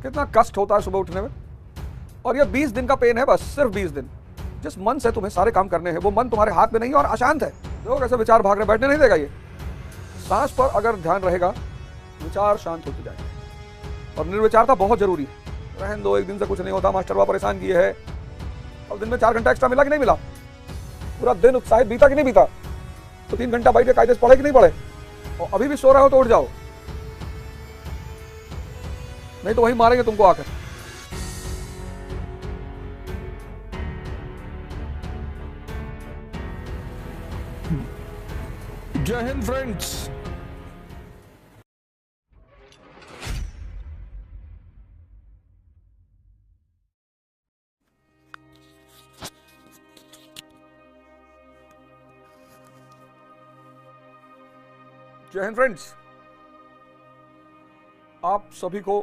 कितना कष्ट होता है सुबह उठने में। और ये 20 दिन का पेन है, बस सिर्फ 20 दिन। जिस मन से तुम्हें सारे काम करने हैं वो मन तुम्हारे हाथ में नहीं है और अशांत है। देखो कैसे विचार भाग रहे, बैठने नहीं देगा ये। सांस पर अगर ध्यान रहेगा विचार शांत होते जाएंगे। और निर्विचारता बहुत जरूरी है। रहन दो, एक दिन से कुछ नहीं होता, मास्टरवा परेशान किए है। अब दिन में 4 घंटा एक्स्ट्रा मिला कि नहीं मिला? पूरा दिन उत्साहित बीता कि नहीं बीता? तो 3 घंटा बैठ के कायदे से पढ़े कि नहीं पढ़े? और अभी भी सो रहे हो तो उठ जाओ, नहीं तो वही मारेंगे तुमको आकर। जय हिंद फ्रेंड्स। जय हिंद फ्रेंड्स, आप सभी को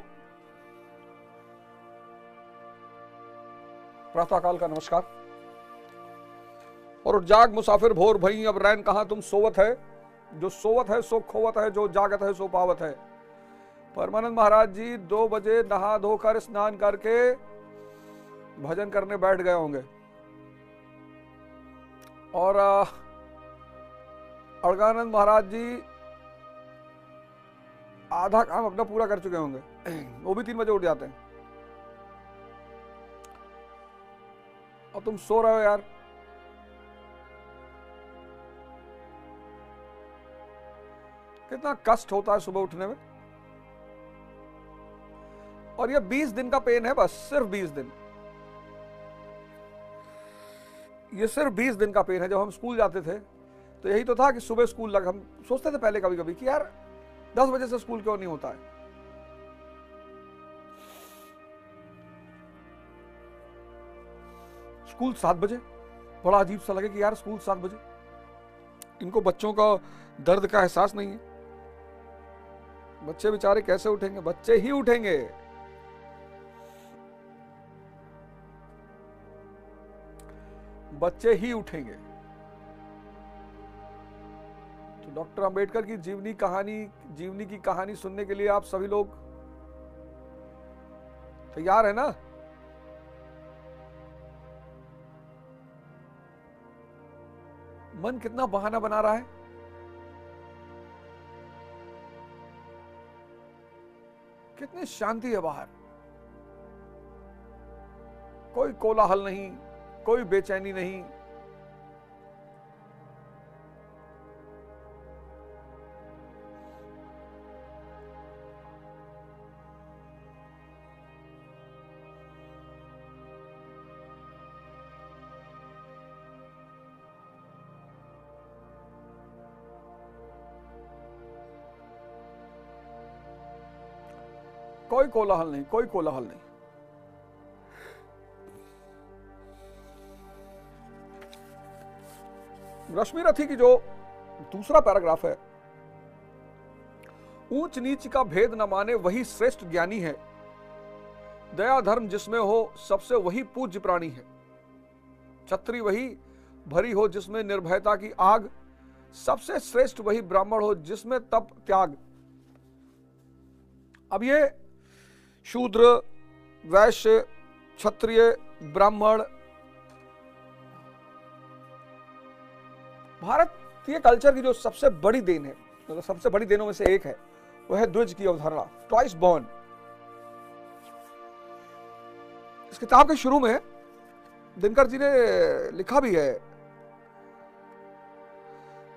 प्रातःकाल का नमस्कार। और जाग मुसाफिर भोर भई अब रैन कहां तुम सोवत है, जो सोवत है सो खोवत है, जो जागत है सो पावत है। परमानंद महाराज जी 2 बजे नहा धोकर स्नान करके भजन करने बैठ गए होंगे और अड़गानंद महाराज जी आधा काम अपना पूरा कर चुके होंगे। वो भी 3 बजे उठ जाते हैं और तुम सो रहे हो यार। कितना कष्ट होता है सुबह उठने में। और ये 20 दिन का पेन है, बस सिर्फ 20 दिन। ये सिर्फ 20 दिन का पेन है। जब हम स्कूल जाते थे तो यही तो था कि सुबह स्कूल लग, हम सोचते थे पहले कभी कभी कि यार 10 बजे से स्कूल क्यों नहीं होता है। स्कूल 7 बजे, बड़ा अजीब सा लगे कि यार स्कूल 7 बजे। इनको बच्चों का दर्द का एहसास नहीं है। बच्चे बेचारे कैसे उठेंगे? बच्चे ही उठेंगे। बच्चे ही उठेंगे। तो डॉक्टर अंबेडकर की जीवनी की कहानी सुनने के लिए आप सभी लोग तैयार है ना? मन कितना बहाना बना रहा है। कितनी शांति है बाहर, कोई कोलाहल नहीं, कोई बेचैनी नहीं। कोई कोलाहल नहीं, कोई कोलाहल नहीं। रश्मि रथी की जो दूसरा पैराग्राफ है, ऊंच नीच का भेद न माने वही श्रेष्ठ ज्ञानी है, दया धर्म जिसमें हो सबसे वही पूज्य प्राणी है, छत्री वही भरी हो जिसमें निर्भयता की आग, सबसे श्रेष्ठ वही ब्राह्मण हो जिसमें तप त्याग। अब ये शूद्र, वैश्य, क्षत्रिय, ब्राह्मण, भारतीय कल्चर की जो सबसे बड़ी देन है, मतलब सबसे बड़ी देनों में से एक है, वह है द्विज की अवधारणा, ट्वाइस बॉर्न। इस किताब के शुरू में दिनकर जी ने लिखा भी है,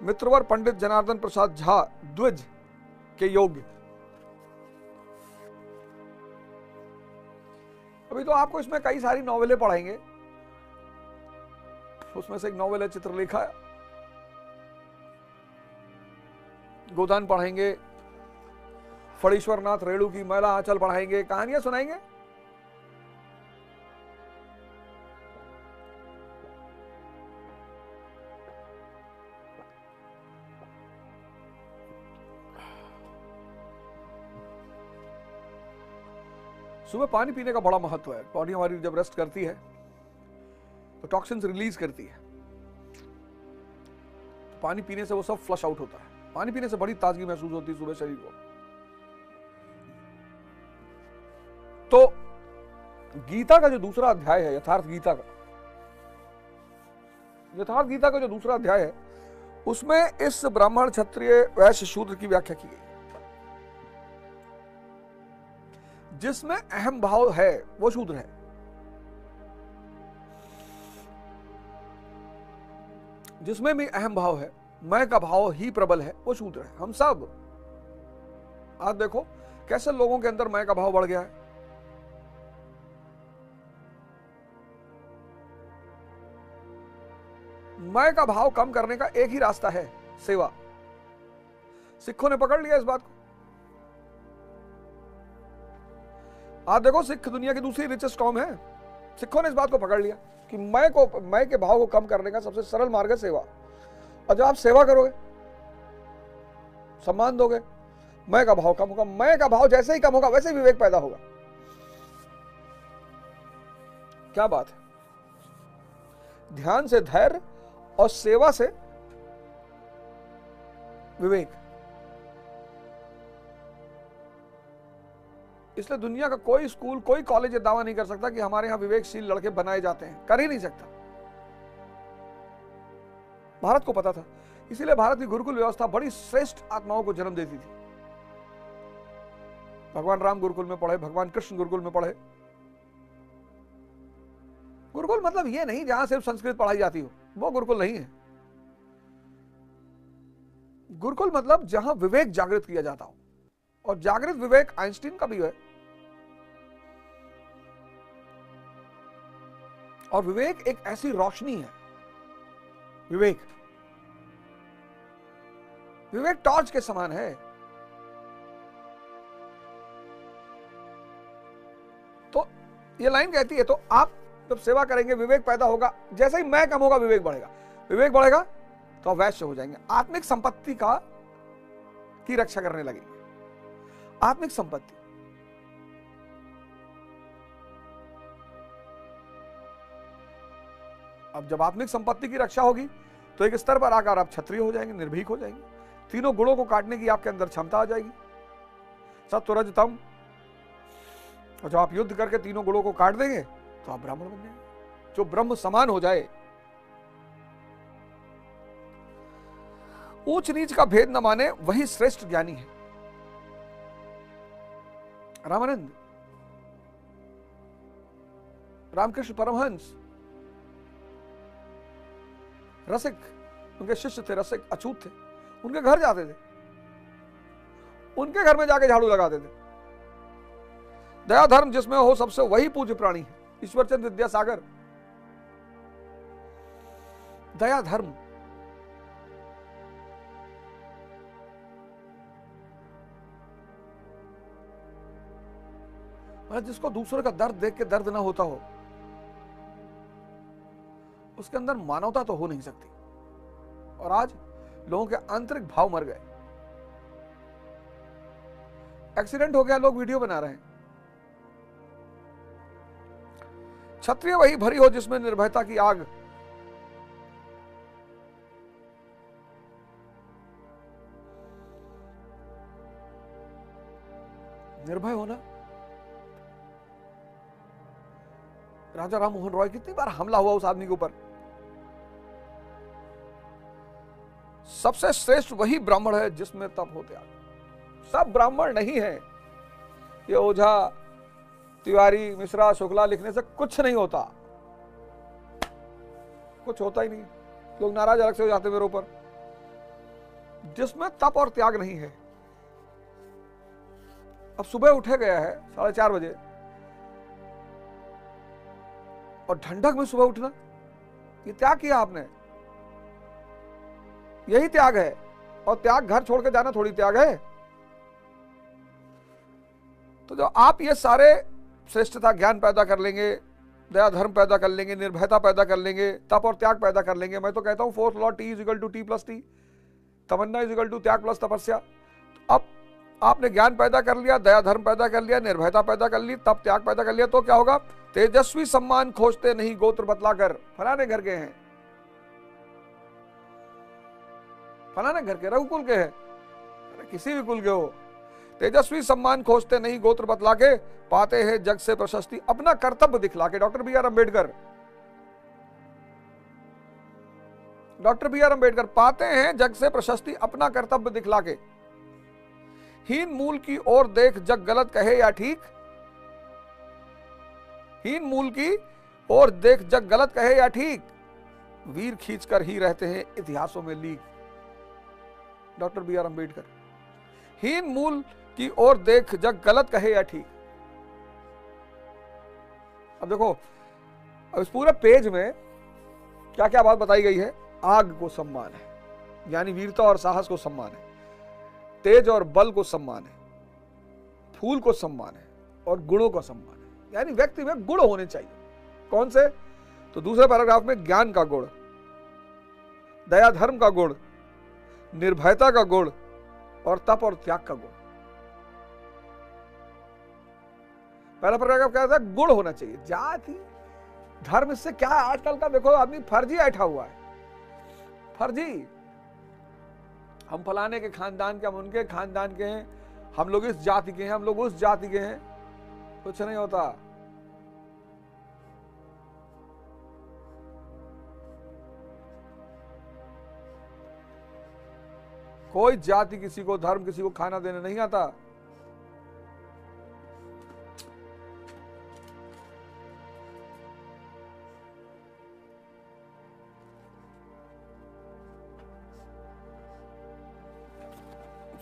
मित्रवर पंडित जनार्दन प्रसाद झा द्विज के योग्य। अभी तो आपको इसमें कई सारी नॉवेलें पढ़ाएंगे। उसमें से एक नॉवेल है चित्रलेखा, गोदान पढ़ाएंगे, फणीश्वरनाथ रेणु की मैला आंचल पढ़ाएंगे, कहानियां सुनाएंगे। सुबह पानी पीने का बड़ा महत्व है। बॉडी हमारी जब रेस्ट करती है तो टॉक्सिन्स रिलीज करती है। तो पानी पीने से वो सब फ्लश आउट होता है। पानी पीने से बड़ी ताजगी महसूस होती है सुबह शरीर को। तो गीता का जो दूसरा अध्याय है, यथार्थ गीता का जो दूसरा अध्याय है, उसमें इस ब्राह्मण, क्षत्रिय, वैश्य, शूद्र की व्याख्या की गई। जिसमें अहम भाव है वो शूद्र है, जिसमें भी अहम भाव है, मैं का भाव ही प्रबल है, वो शूद्र है। हम सब आज देखो कैसे लोगों के अंदर मैं का भाव बढ़ गया है। मैं का भाव कम करने का एक ही रास्ता है, सेवा। सिखों ने पकड़ लिया इस बात को। आप देखो सिख दुनिया की दूसरी रिचेस्ट कौम है, सिखों ने इस बात को पकड़ लिया कि मैं के भाव को कम करने का सबसे सरल मार्ग है सेवा। और जब आप सेवा करोगे, सम्मान दोगे, मैं का भाव कम होगा। मैं का भाव जैसे ही कम होगा वैसे ही विवेक पैदा होगा। क्या बात है। ध्यान से धैर्य और सेवा से विवेक। इसलिए दुनिया का कोई स्कूल, कोई कॉलेज ये दावा नहीं कर सकता कि हमारे यहां विवेकशील लड़के बनाए जाते हैं, कर ही नहीं सकता। भारत को पता था, इसीलिए भारत की गुरुकुल व्यवस्था बड़ी श्रेष्ठ आत्माओं को जन्म देती थी। भगवान राम गुरुकुल में पढ़े, भगवान कृष्ण गुरुकुल में पढ़े। गुरुकुल मतलब ये नहीं जहां सिर्फ संस्कृत पढ़ाई जाती हो, वो गुरुकुल नहीं है। गुरुकुल मतलब जहां विवेक जागृत किया जाता हो, और जागृत विवेक आइंस्टीन का भी है। और विवेक एक ऐसी रोशनी है, विवेक टॉर्च के समान है। तो ये लाइन कहती है, तो आप जब सेवा करेंगे विवेक पैदा होगा। जैसे ही मैं कम होगा विवेक बढ़ेगा, विवेक बढ़ेगा तो आप वैश्य हो जाएंगे, आत्मिक संपत्ति की रक्षा करने लगेंगे। आत्मिक संपत्ति, अब जब आत्मिक संपत्ति की रक्षा होगी तो एक स्तर पर आकर आप क्षत्रिय हो जाएंगे, निर्भीक हो जाएंगे। तीनों गुणों को काटने की आपके अंदर क्षमता आ जाएगी, सत्व, रज, तम। और जब आप युद्ध करके तीनों गुणों को काट देंगे तो आप ब्राह्मण बन जाएंगे, जो ब्रह्म समान हो जाए। ऊंच नीच का भेद न माने वही श्रेष्ठ ज्ञानी है। रामानंद, रामकृष्ण परमहंस रसिक, उनके शिष्य थे, रसिक, अछूत थे। उनके घर जाते थे, उनके घर में जाके झाड़ू लगाते थे। दया धर्म जिसमें हो सबसे वही पूज्य प्राणी है। ईश्वरचंद विद्यासागर, दया धर्म। जिसको दूसरे का दर्द देख के दर्द ना होता हो, उसके अंदर मानवता तो हो नहीं सकती। और आज लोगों के आंतरिक भाव मर गए। एक्सीडेंट हो गया, लोग वीडियो बना रहे हैं। क्षत्रिय वही भरी हो जिसमें निर्भयता की आग। निर्भय होना। राजा राम मोहन रॉय, कितनी बार हमला हुआ उस आदमी के ऊपर। सबसे श्रेष्ठ वही ब्राह्मण है जिसमें तप हो त्याग। सब ब्राह्मण नहीं है। ये ओझा, तिवारी, मिश्रा, शुक्ला लिखने से कुछ नहीं होता, कुछ होता ही नहीं। लोग नाराज अलग से हो जाते मेरे ऊपर। जिसमें तप और त्याग नहीं है। अब सुबह उठे गया है 4:30 बजे, और ठंडक में सुबह उठना, ये त्याग किया आपने। यही त्याग है। और त्याग घर छोड़ के जाना थोड़ी त्याग है। तो जो आप ये सारे श्रेष्ठता ज्ञान पैदा कर लेंगे, दया धर्म पैदा कर लेंगे, निर्भयता पैदा कर लेंगे, तप और त्याग पैदा कर लेंगे। मैं तो कहता हूं 4th law T = T + T, तमन्ना = त्याग प्लस तपस्या। तो अब आपने ज्ञान पैदा कर लिया, दया धर्म पैदा कर लिया, निर्भयता पैदा कर ली, तप त्याग पैदा कर लिया, तो क्या होगा? तेजस्वी सम्मान खोजते नहीं गोत्र बतलाकर। फलाने घर के हैं, फलाने घर के, रघुकुल के हैं, किसी भी कुल के हो, तेजस्वी सम्मान खोजते नहीं गोत्र बतला के, पाते हैं जग से प्रशस्ति अपना कर्तव्य दिखला के। Doctor B R Ambedkar, doctor B R Ambedkar, पाते हैं जग से प्रशस्ति अपना कर्तव्य दिखला के। हीन मूल की ओर देख जग गलत कहे या ठीक, हीन मूल की ओर देख जग गलत कहे या ठीक, वीर खींचकर ही रहते हैं इतिहासों में लीक। डॉक्टर बी आर अम्बेडकर, हीन मूल की ओर देख जग गलत कहे या ठीक। अब देखो, अब इस पूरे पेज में क्या क्या बात बताई गई है। आग को सम्मान है, यानी वीरता और साहस को सम्मान है। तेज और बल को सम्मान है। फूल को सम्मान है और गुणों को सम्मान है, यानी व्यक्ति में गुण होने चाहिए। कौन से? तो दूसरे पैराग्राफ में ज्ञान का गुण, दया धर्म का गुण, निर्भयता का गुण और तप और त्याग का गुण। पहला पैराग्राफ क्या था? गुण होना चाहिए। जाति धर्म, इससे क्या है? आजकल का देखो आदमी फर्जी बैठा हुआ है, फर्जी। हम फलाने के खानदान के, हम उनके खानदान के हैं, हम लोग इस जाति के हैं, हम लोग उस जाति के हैं। कुछ नहीं होता। कोई जाति किसी को, धर्म किसी को खाना देने नहीं आता।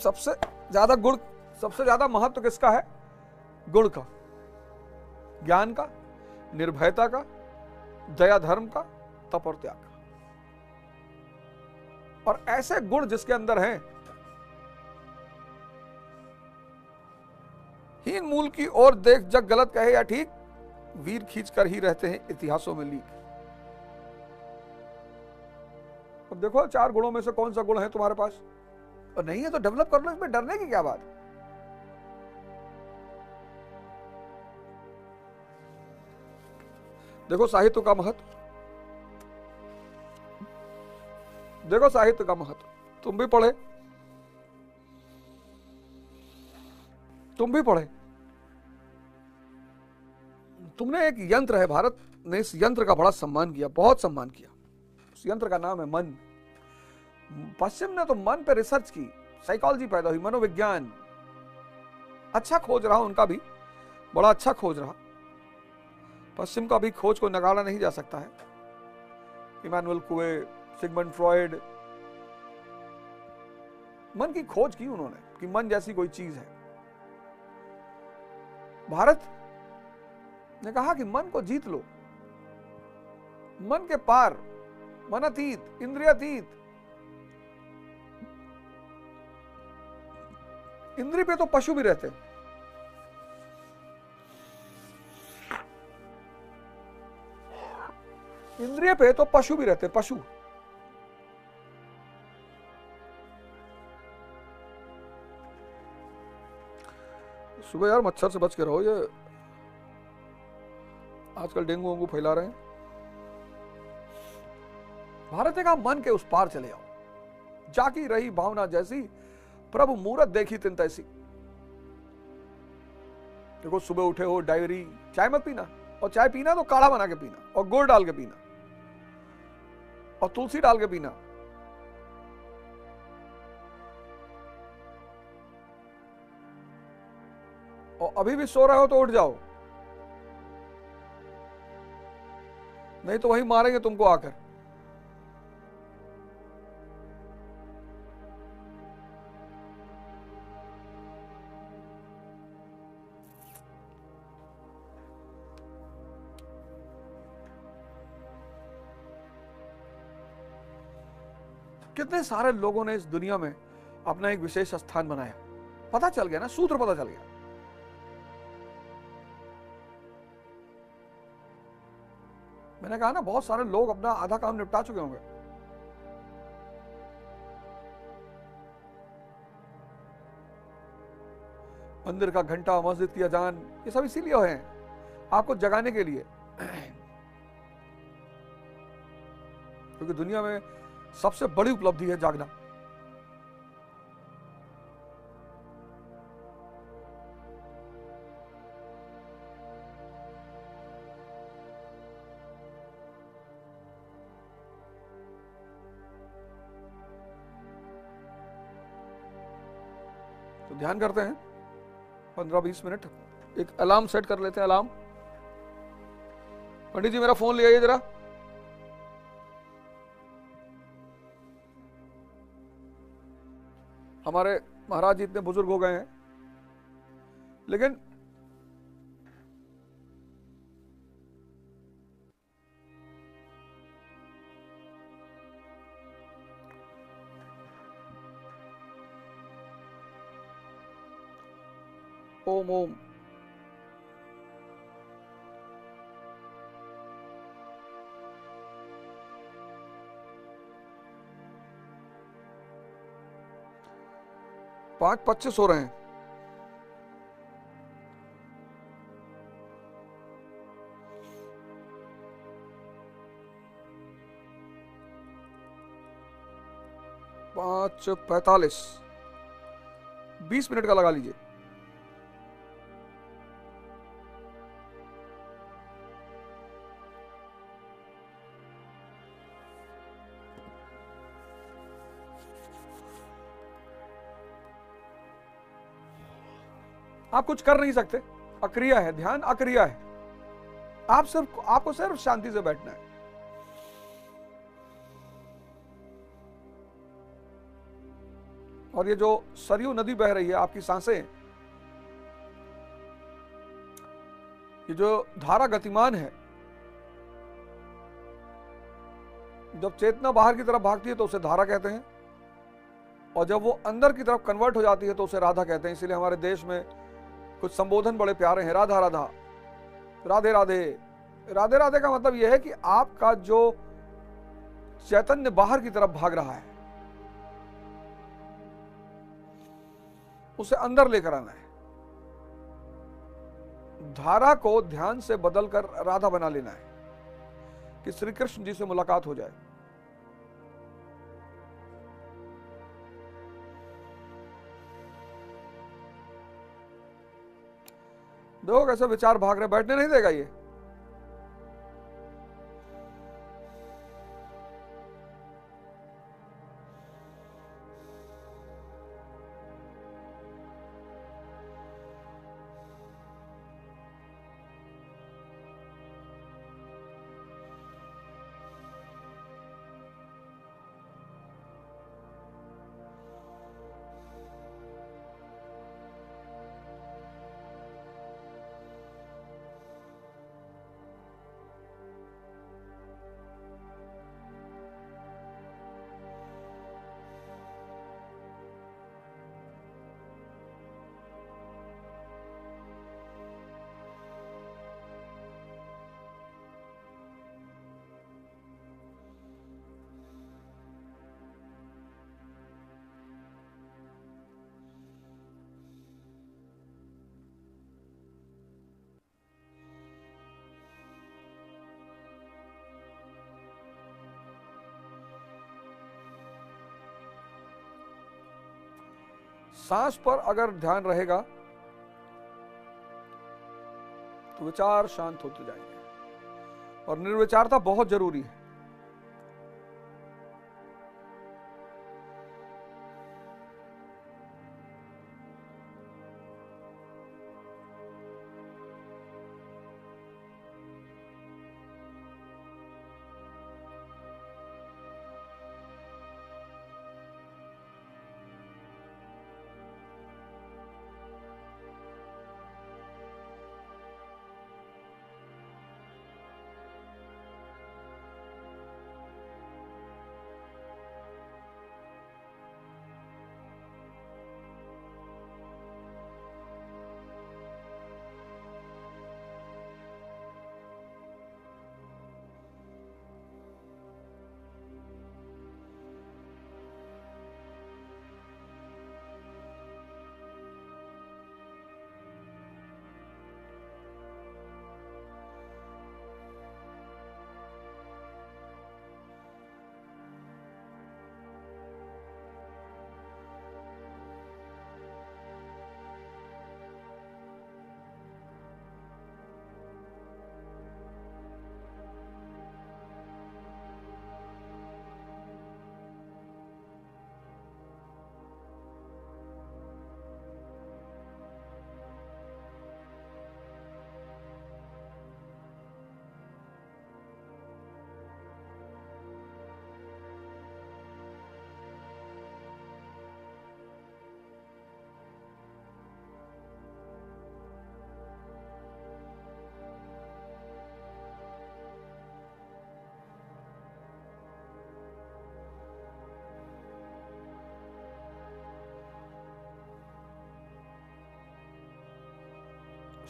सबसे ज्यादा गुण, सबसे ज्यादा महत्व किसका है? गुण का, ज्ञान का, निर्भयता का, दया धर्म का, तप और त्याग का। और ऐसे गुण जिसके अंदर हैं, हीन मूल की ओर देख जग गलत कहे या ठीक, वीर खींच कर ही रहते हैं इतिहासों में लीक। अब देखो 4 गुणों में से कौन सा गुण है तुम्हारे पास, और नहीं है तो डेवलप कर लो। इसमें डरने की क्या बात? देखो साहित्य का महत्व, देखो साहित्य का महत्व। तुम भी पढ़े, तुम भी पढ़े। तुमने एक यंत्र है, भारत ने इस यंत्र का बड़ा सम्मान किया, बहुत सम्मान किया। उस यंत्र का नाम है मन। पश्चिम ने तो मन पे रिसर्च की, साइकोलॉजी पैदा हुई, मनोविज्ञान अच्छा खोज रहा, उनका भी बड़ा अच्छा खोज रहा। पश्चिम का भी खोज को नकारा नहीं जा सकता है। इमैनुअल कुवे, सिगमंड फ्रॉइड, मन की खोज की उन्होंने कि मन जैसी कोई चीज है। भारत ने कहा कि मन को जीत लो, मन के पार, मन अतीत, इंद्रियातीत। इंद्रिय पे तो पशु भी रहते हैं। इंद्रिय पे तो पशु भी रहते, पशु। सुबह यार मच्छर से बच के रहो, ये आजकल डेंगू वेंगू फैला रहे हैं। भारत ने कहा मन के उस पार चले आओ, जाकी रही भावना जैसी, प्रभु मूरत देखी तिन तैसी। देखो सुबह उठे हो, डायरी, चाय मत पीना, और चाय पीना तो काढ़ा बना के पीना, और गुड़ डाल के पीना, और तुलसी डाल के पीना। और अभी भी सो रहे हो तो उठ जाओ, नहीं तो वही मारेंगे तुमको आकर। कितने सारे लोगों ने इस दुनिया में अपना एक विशेष स्थान बनाया। पता चल गया ना, सूत्र पता चल गया। मैंने कहा ना, बहुत सारे लोग अपना आधा काम निपटा चुके होंगे। मंदिर का घंटा, मस्जिद की अजान, ये सब इसीलिए हैं, आपको जगाने के लिए। क्योंकि दुनिया में सबसे बड़ी उपलब्धि है जागना। ध्यान करते हैं 15-20 मिनट। एक अलार्म सेट कर लेते हैं। अलार्म, पंडित जी मेरा फोन ले आइए जरा। हमारे महाराज जी इतने बुजुर्ग हो गए हैं, लेकिन ओम ओम पांच 25 हो रहे हैं। पांच 45, 20 मिनट का लगा लीजिए। आप कुछ कर नहीं सकते, अक्रिया है, ध्यान अक्रिया है। आपको सिर्फ शांति से बैठना है। और ये जो सरयू नदी बह रही है, आपकी सांसें, ये जो धारा गतिमान है, जब चेतना बाहर की तरफ भागती है तो उसे धारा कहते हैं, और जब वो अंदर की तरफ कन्वर्ट हो जाती है तो उसे राधा कहते हैं। इसीलिए हमारे देश में कुछ संबोधन बड़े प्यारे हैं, राधा राधा, राधे राधे। राधे राधे का मतलब यह है कि आपका जो चैतन्य बाहर की तरफ भाग रहा है उसे अंदर लेकर आना है। धारा को ध्यान से बदलकर राधा बना लेना है कि श्री कृष्ण जी से मुलाकात हो जाए। देखो कैसे विचार भाग रहे, बैठने नहीं देगा ये। सांस पर अगर ध्यान रहेगा तो विचार शांत होते जाएंगे, और निर्विचारता बहुत जरूरी है।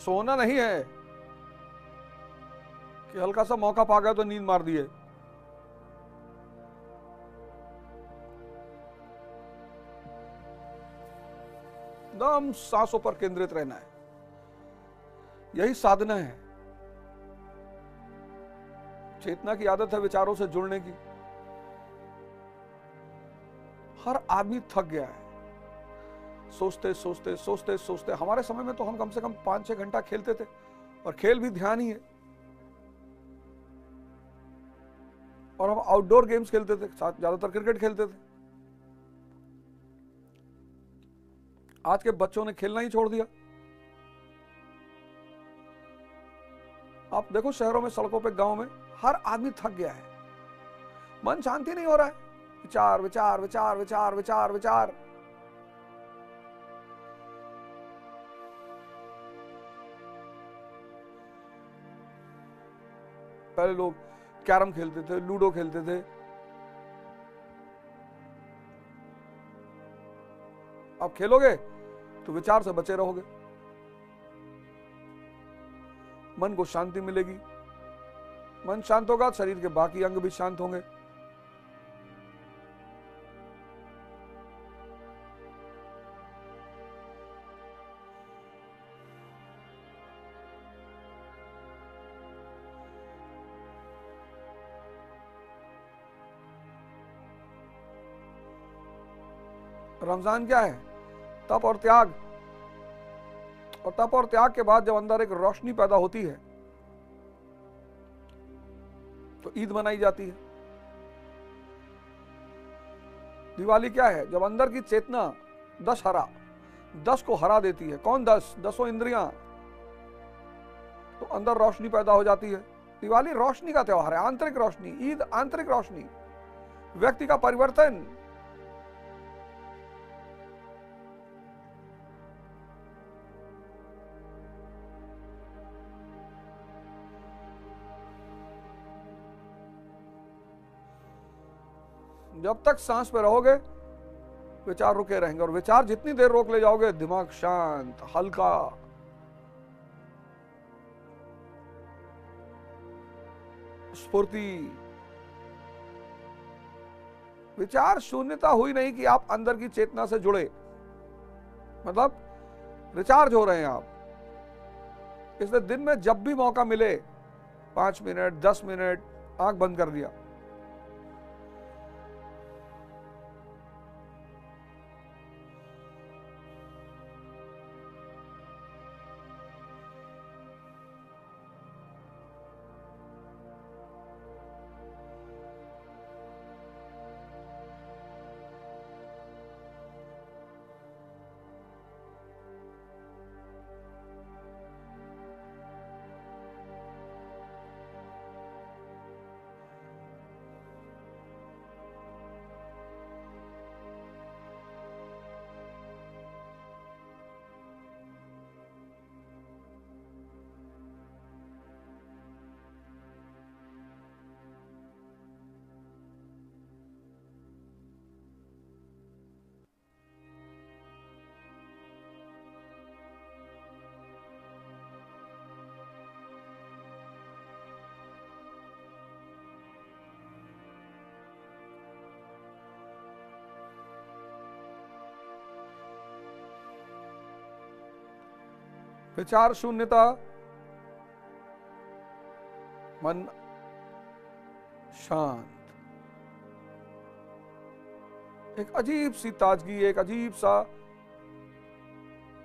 सोना नहीं है कि हल्का सा मौका पा गए तो नींद मार दिए। एकदम सांसों पर केंद्रित रहना है, यही साधना है। चेतना की आदत है विचारों से जुड़ने की। हर आदमी थक गया है सोचते सोचते सोचते सोचते। हमारे समय में तो हम कम से कम 5-6 घंटा खेलते थे, और खेल भी ध्यान ही है। और हम आउटडोर गेम्स खेलते थे, ज्यादातर क्रिकेट खेलते थे। आज के बच्चों ने खेलना ही छोड़ दिया। आप देखो शहरों में, सड़कों पे, गांव में, हर आदमी थक गया है। मन शांति नहीं हो रहा है। विचार विचार विचार विचार विचार विचार। पहले लोग कैरम खेलते थे, लूडो खेलते थे। अब खेलोगे तो विचार से बचे रहोगे। मन को शांति मिलेगी। मन शांत होगा, शरीर के बाकी अंग भी शांत होंगे। रमजान क्या है? तप और त्याग। और तप और त्याग के बाद जब अंदर एक रोशनी पैदा होती है तो ईद मनाई जाती है। दिवाली क्या है? जब अंदर की चेतना 10 को हरा देती है। कौन 10? 10 इंद्रियां। तो अंदर रोशनी पैदा हो जाती है। दिवाली रोशनी का त्योहार है, आंतरिक रोशनी। ईद आंतरिक रोशनी, व्यक्ति का परिवर्तन। जब तक सांस पे रहोगे विचार रुके रहेंगे, और विचार जितनी देर रोक ले जाओगे दिमाग शांत, हल्का, स्फूर्ति। विचार शून्यता हुई नहीं कि आप अंदर की चेतना से जुड़े, मतलब रिचार्ज हो रहे हैं आप। इसलिए दिन में जब भी मौका मिले 5 मिनट 10 मिनट आंख बंद कर दिया, विचार शून्यता, मन शांत, एक अजीब सी ताजगी, एक अजीब सा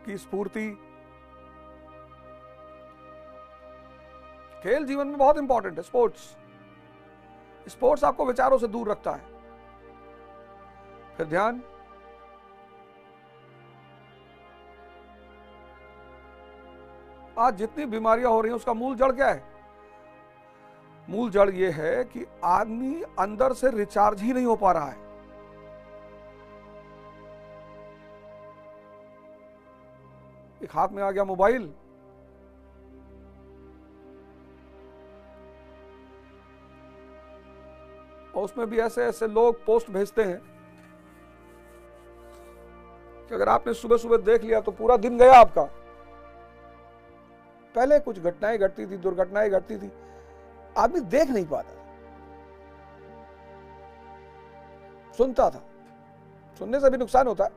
की स्फूर्ति। खेल जीवन में बहुत इंपॉर्टेंट है। स्पोर्ट्स आपको विचारों से दूर रखता है। फिर ध्यान, आज जितनी बीमारियां हो रही हैं उसका मूल जड़ क्या है? मूल जड़ यह है कि आदमी अंदर से रिचार्ज ही नहीं हो पा रहा है। एक हाथ में आ गया मोबाइल, और उसमें भी ऐसे ऐसे लोग पोस्ट भेजते हैं कि अगर आपने सुबह सुबह देख लिया तो पूरा दिन गया आपका। पहले कुछ घटनाएं घटती थी, दुर्घटनाएं घटती थी, आदमी देख नहीं पाता, सुनता था, सुनने से भी नुकसान होता है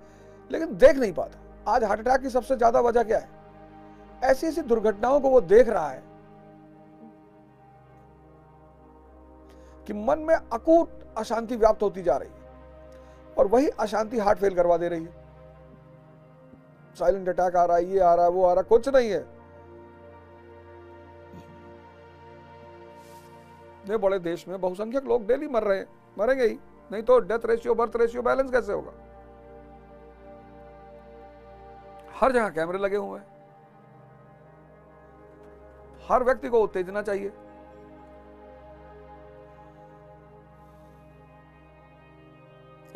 लेकिन देख नहीं पाता। आज हार्ट अटैक की सबसे ज्यादा वजह क्या है? ऐसी ऐसी दुर्घटनाओं को वो देख रहा है कि मन में अकूट अशांति व्याप्त होती जा रही है और वही अशांति हार्ट फेल करवा दे रही है। साइलेंट अटैक आ रहा है, ये आ रहा है, वो आ रहा है, कुछ नहीं है। ये बड़े देश में बहुसंख्यक लोग डेली मर रहे हैं, मरेंगे ही, नहीं तो death ratio birth ratio balance कैसे होगा? हर जगह कैमरे लगे हुए हैं, हर व्यक्ति को उत्तेजना चाहिए।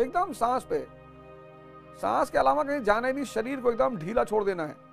एकदम सांस पे, सांस के अलावा कहीं जाना ही नहीं, शरीर को एकदम ढीला छोड़ देना है।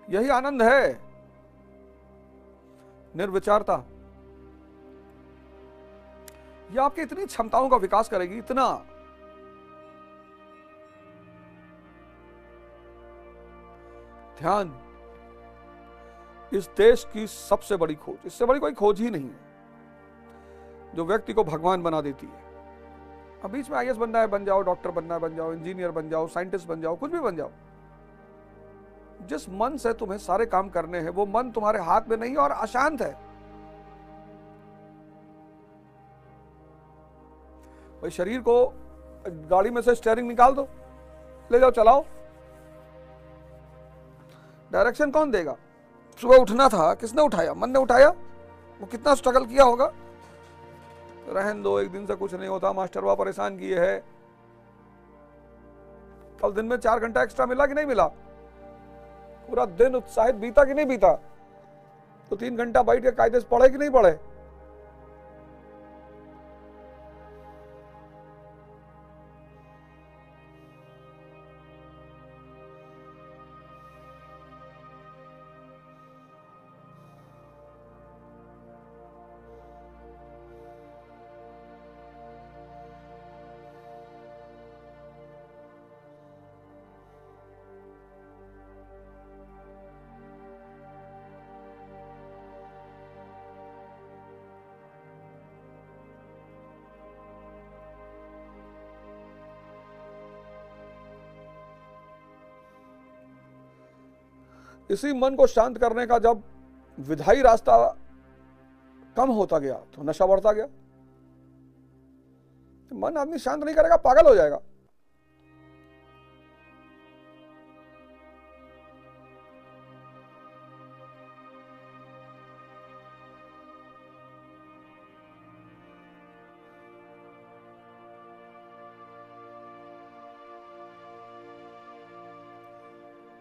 यही आनंद है, निर्विचारता। यह आपकी इतनी क्षमताओं का विकास करेगी, इतना। ध्यान इस देश की सबसे बड़ी खोज, इससे बड़ी कोई खोज ही नहीं है जो व्यक्ति को भगवान बना देती है। अब बीच में आईएएस बनना है बन जाओ, डॉक्टर बनना है बन जाओ, इंजीनियर बन जाओ, साइंटिस्ट बन जाओ, कुछ भी बन जाओ। जिस मन से तुम्हें सारे काम करने हैं वो मन तुम्हारे हाथ में नहीं और अशांत है। भाई शरीर को गाड़ी में से स्टीयरिंग निकाल दो, ले जाओ, चलाओ। डायरेक्शन कौन देगा? सुबह उठना था, किसने उठाया? मन ने उठाया। वो कितना स्ट्रगल किया होगा। रहन दो, एक दिन से कुछ नहीं होता, मास्टरवा परेशान किए है। कल दिन में 4 घंटा एक्स्ट्रा मिला कि नहीं मिला? पूरा दिन उत्साहित बीता कि नहीं बीता? तो 3 घंटा बैठ के कायदे से पढ़े कि नहीं पढ़े? इसी मन को शांत करने का जब विधायी रास्ता कम होता गया तो नशा बढ़ता गया। मन आदमी शांत नहीं करेगा, पागल हो जाएगा।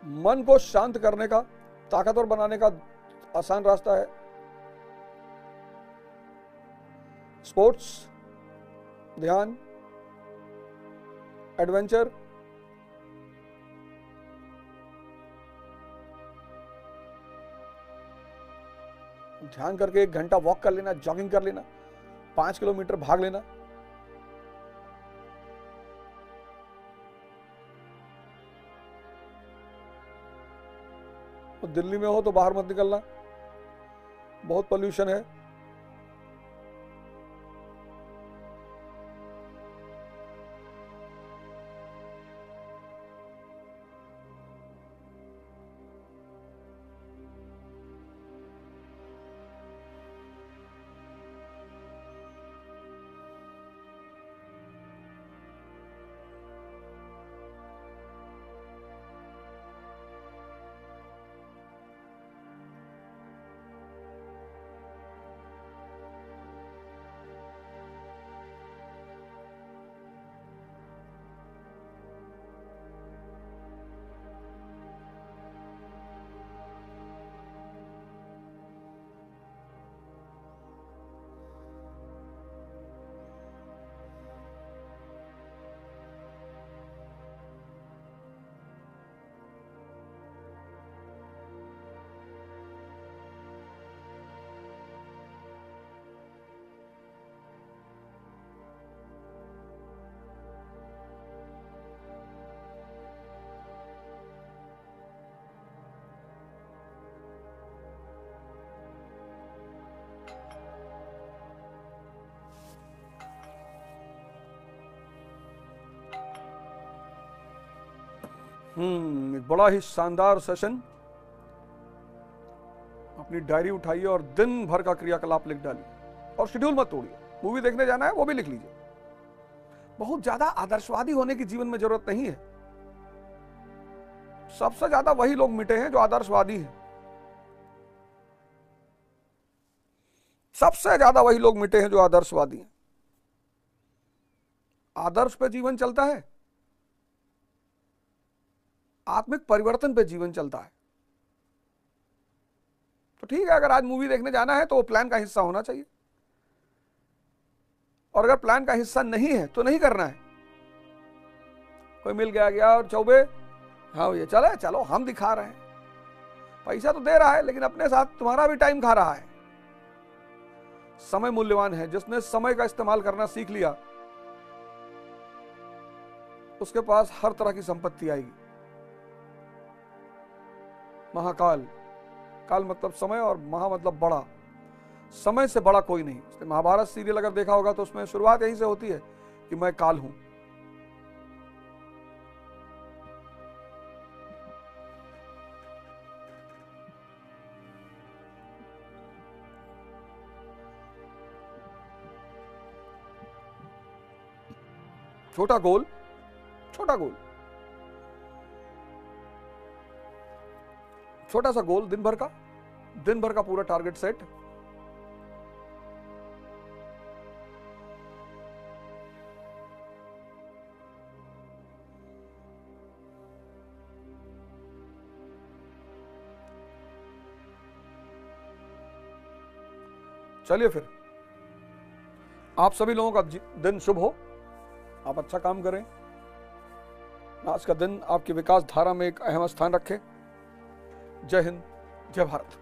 मन को शांत करने का, ताकतवर बनाने का आसान रास्ता है स्पोर्ट्स, ध्यान, एडवेंचर, ध्यान करके 1 घंटा वॉक कर लेना, जॉगिंग कर लेना, 5 किलोमीटर भाग लेना। तो दिल्ली में हो तो बाहर मत निकलना, बहुत पोल्यूशन है। एक बड़ा ही शानदार सेशन। अपनी डायरी उठाइए और दिन भर का क्रियाकलाप लिख डालिए और शेड्यूल मत तोड़िए। मूवी देखने जाना है वो भी लिख लीजिए। बहुत ज्यादा आदर्शवादी होने की जीवन में जरूरत नहीं है। सबसे ज्यादा वही लोग मिटे हैं जो आदर्शवादी हैं। सबसे ज्यादा वही लोग मिटे हैं जो आदर्शवादी हैं। आदर्श पे जीवन चलता है, आत्मिक परिवर्तन पे जीवन चलता है। तो ठीक है, अगर आज मूवी देखने जाना है तो वो प्लान का हिस्सा होना चाहिए, और अगर प्लान का हिस्सा नहीं है तो नहीं करना है। कोई मिल गया और चौबे, हाँ ये चले चलो हम दिखा रहे हैं, पैसा तो दे रहा है लेकिन अपने साथ तुम्हारा भी टाइम खा रहा है। समय मूल्यवान है। जिसने समय का इस्तेमाल करना सीख लिया उसके पास हर तरह की संपत्ति आएगी। महाकाल, काल मतलब समय और महा मतलब बड़ा। समय से बड़ा कोई नहीं। महाभारत सीरियल अगर देखा होगा तो उसमें शुरुआत यहीं से होती है कि मैं काल हूं। छोटा गोल, छोटा गोल, छोटा सा गोल, दिन भर का पूरा टारगेट सेट। चलिए फिर, आप सभी लोगों का दिन शुभ हो। आप अच्छा काम करें। आज का दिन आपकी विकास धारा में एक अहम स्थान रखे। जय हिंद, जय भारत।